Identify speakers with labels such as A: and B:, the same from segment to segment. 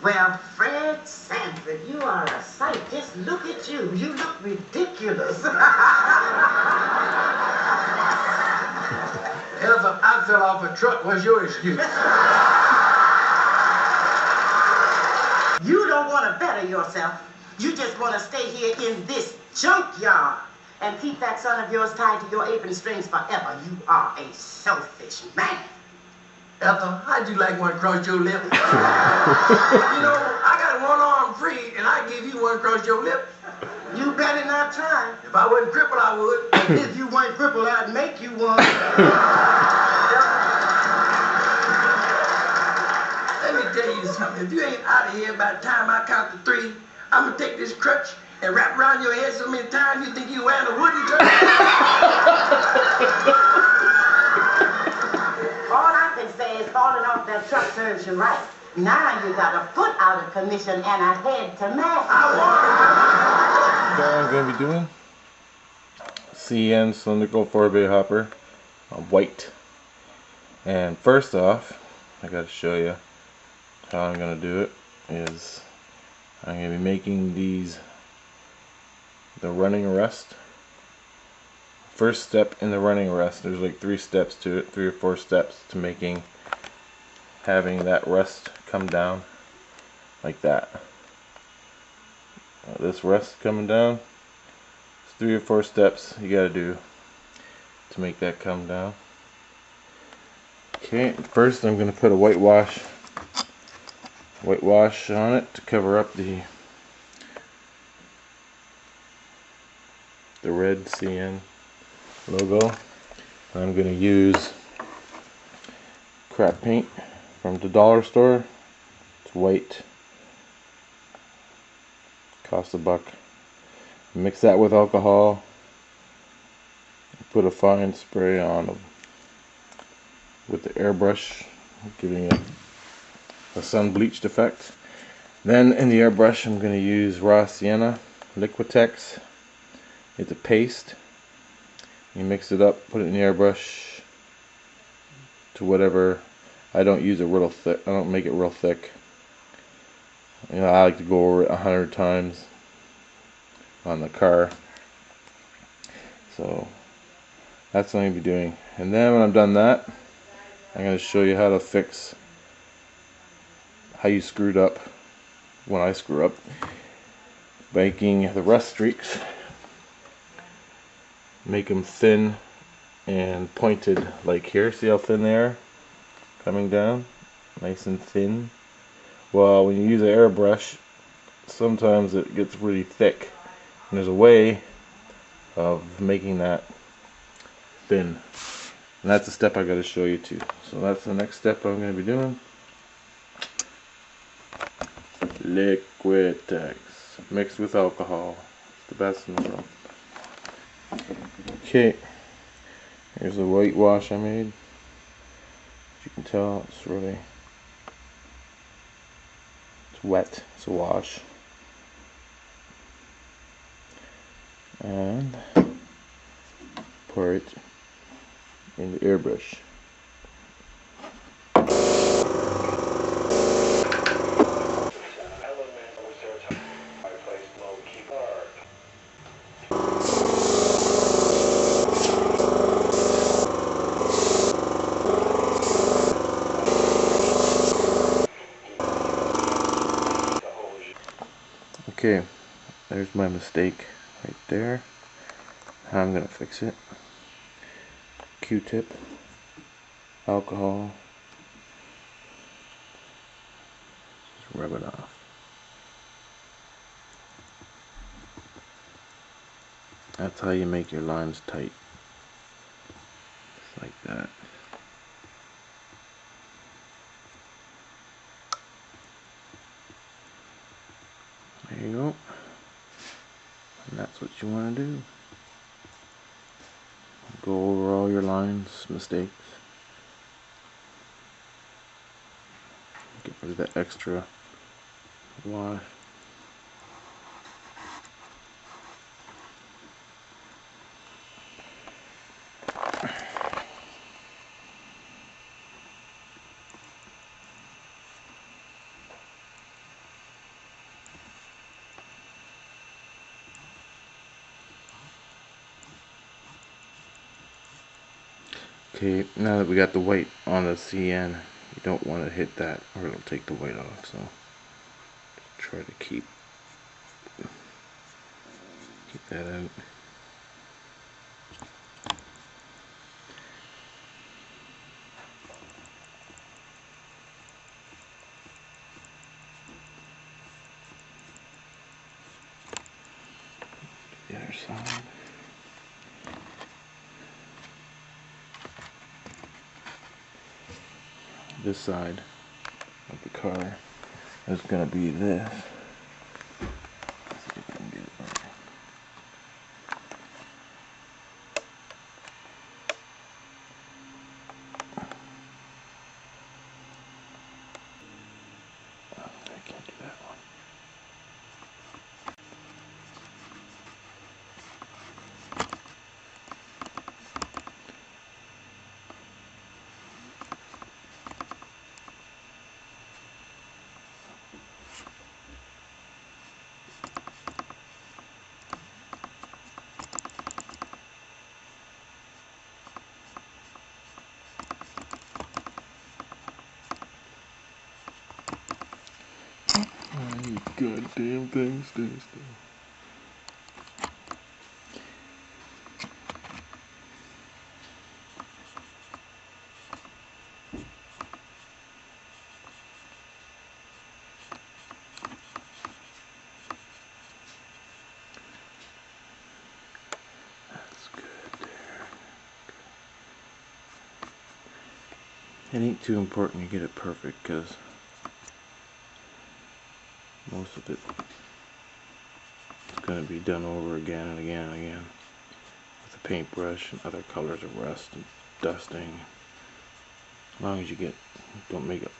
A: Well, Fred Sanford, you are a sight. Just look at you. You look ridiculous.
B: Elsa, I fell off a truck. What's your excuse?
A: You don't want to better yourself. You just want to stay here in this junkyard and keep that son of yours tied to your apron strings forever. You are a selfish man.
B: Ethel, how'd you like one across your lip? You know, I got one arm free, and I give you one across your lip.
A: You better not try.
B: If I wasn't crippled, I would.
A: If you weren't crippled, I'd make you one.
B: Let me tell you something. If you ain't out of here by the time I count to 3, I'm going to take this crutch and wrap around your head so many times you think you're wearing a wooden crutch.
A: All I can say is falling off that truck serves you right. Now you got a foot out of commission and a head to match.
C: What I'm going to be doing, CN cylindrical 4-bay hopper, white. And first off, I got to show you how I'm going to do it. Is I'm going to be making these the running arrest. First step in the running arrest, there's like 3 steps to it, 3 or 4 steps to having that rest come down like that. This rest coming down, it's 3 or 4 steps you gotta do to make that come down. Okay, first I'm gonna put a whitewash on it to cover up the red CN logo. And I'm going to use crap paint from the dollar store. It's white, costs $1. Mix that with alcohol, put a fine spray on with the airbrush, giving it a sun bleached effect. Then in the airbrush I'm going to use raw sienna Liquitex. It's a paste. You mix it up, put it in the airbrush to whatever. I don't use it real thick. I don't make it real thick. You know, I like to go over it 100 times on the car. So that's what I'm going to be doing. And then when I'm done that, I'm going to show you how to fix how you screwed up when I screw up, making the rust streaks. Make them thin and pointed like here. See how thin they are? Coming down nice and thin. Well, when you use an airbrush, sometimes it gets really thick, and there's a way of making that thin, and that's the step I got to show you too. So that's the next step I'm going to be doing. Liquitex mixed with alcohol. It's the best in the world. Okay, here's the whitewash I made. As you can tell, it's wet. It's a wash. And pour it in the airbrush. Okay, there's my mistake right there. How I'm gonna fix it. Q-tip, alcohol, just rub it off. That's how you make your lines tight. Just like that. There you go. And that's what you want to do. Go over all your lines, mistakes. Get rid of that extra wash. Okay, now that we got the white on the CN, you don't want to hit that or it'll take the white off, so try to keep that out. The other side. This side of the car is going to be this. Let's see if I can get it right. I can't do that one. Oh, you goddamn thing, stay still. That's good there. It ain't too important to get it perfect because most of it is going to be done over again and again and again with a paintbrush and other colors of rust and dusting. As long as you don't make it.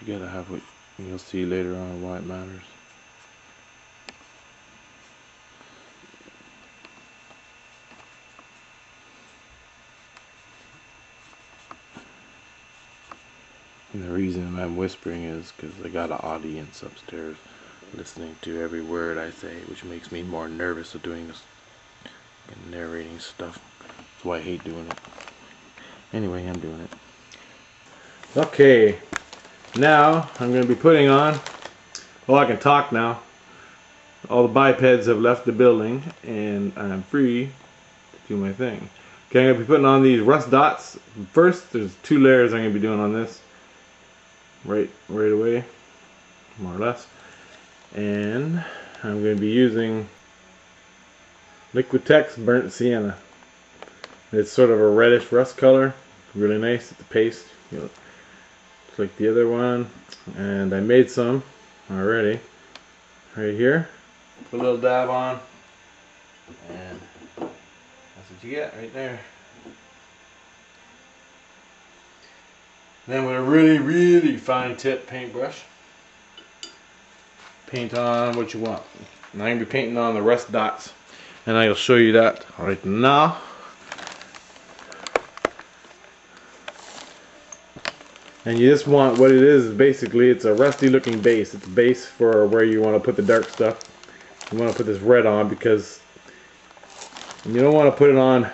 C: You gotta have what you'll see later on why it matters. And the reason I'm whispering is because I got an audience upstairs listening to every word I say, which makes me more nervous of doing this and narrating stuff. That's why I hate doing it. Anyway, I'm doing it. Okay, now I'm going to be putting on, well, I can talk now. All the bipeds have left the building and I'm free to do my thing. Okay, I'm going to be putting on these rust dots. First, there's 2 layers I'm going to be doing on this. Right away, more or less. And I'm going to be using Liquitex Burnt Sienna. It's sort of a reddish rust color. Really nice. It's a paste. You know, it's like the other one. And I made some already. Right here. Put a little dab on. And that's what you get right there. Then with a really fine tip paintbrush, paint on what you want. And I'm going to be painting on the rust dots. And I'll show you that right now. And you just want, what it is basically, it's a rusty looking base. It's a base for where you want to put the dark stuff. You want to put this red on because you don't want to put it on.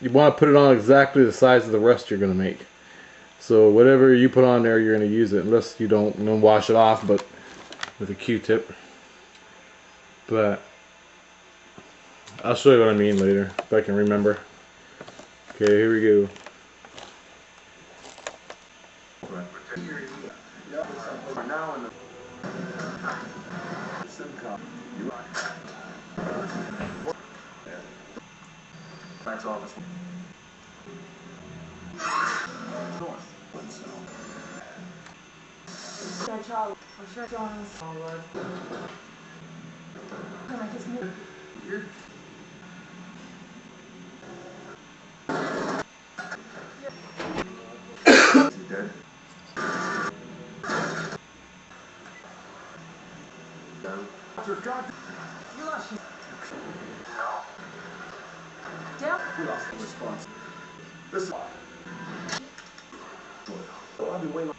C: You want to put it on exactly the size of the rust you're going to make. So whatever you put on there, you're going to use it, unless you don't wash it off, but with a Q-tip. But I'll show you what I mean later, if I can remember. Okay, here we go.
D: Bank's office. North.
E: Yeah, Charlie. I'm sure John's forward. Can I kiss me?
D: You're dead. No.
E: You lost your...
D: No. We lost the response. This is... I'll be waiting.